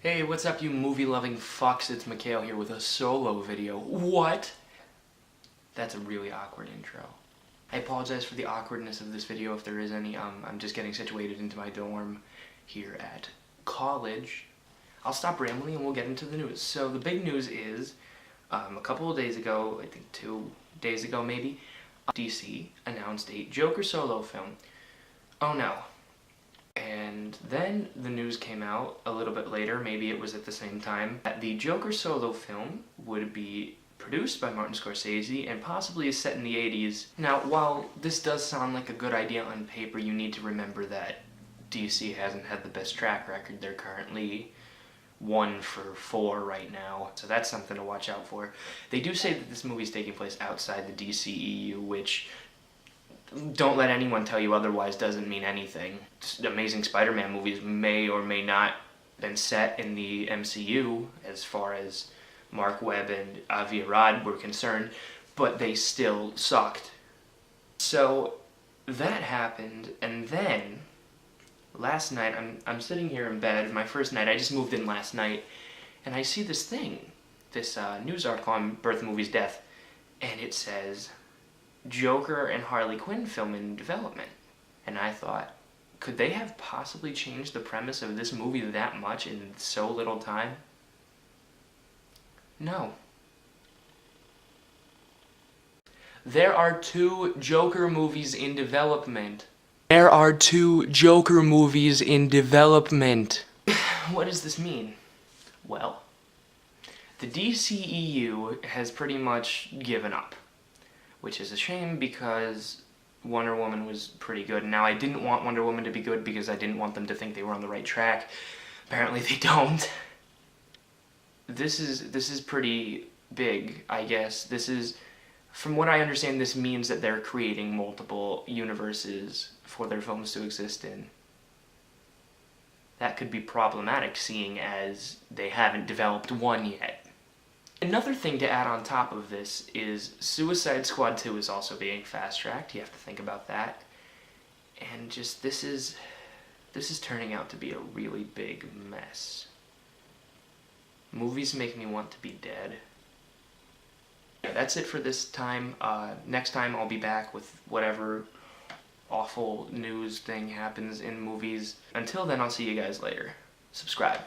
Hey, what's up you movie-loving fucks? It's Mikhail here with a solo video. What? That's a really awkward intro. I apologize for the awkwardness of this video if there is any. I'm just getting situated into my dorm here at college. I'll stop rambling and we'll get into the news. So the big news is, a couple of days ago, I think 2 days ago maybe, DC announced a Joker solo film. Oh no. And then the news came out a little bit later, maybe it was at the same time, that the Joker solo film would be produced by Martin Scorsese and possibly is set in the 80s. Now, while this does sound like a good idea on paper, you need to remember that DC hasn't had the best track record. They're currently 1 for 4 right now, so that's something to watch out for. They do say that this movie is taking place outside the DCEU, which, don't let anyone tell you otherwise, doesn't mean anything. Amazing Spider-Man movies may or may not have been set in the MCU as far as Mark Webb and Avi Arad were concerned, but they still sucked. So that happened, and then last night, I'm sitting here in bed, my first night, I just moved in last night, and I see this thing, this news article on Birth Movies Death, and it says, Joker and Harley Quinn film in development. And I thought, could they have possibly changed the premise of this movie that much in so little time? No. There are 2 Joker movies in development. There are 2 Joker movies in development. What does this mean? Well, the DCEU has pretty much given up, which is a shame because Wonder Woman was pretty good. Now, I didn't want Wonder Woman to be good because I didn't want them to think they were on the right track. Apparently they don't. This is pretty big, I guess. This is, from what I understand, this means that they're creating multiple universes for their films to exist in. That could be problematic, seeing as they haven't developed one yet. Another thing to add on top of this is Suicide Squad 2 is also being fast-tracked. You have to think about that. And just, this is turning out to be a really big mess. Movies make me want to be dead. Yeah, that's it for this time. Next time I'll be back with whatever awful news thing happens in movies. Until then, I'll see you guys later. Subscribe.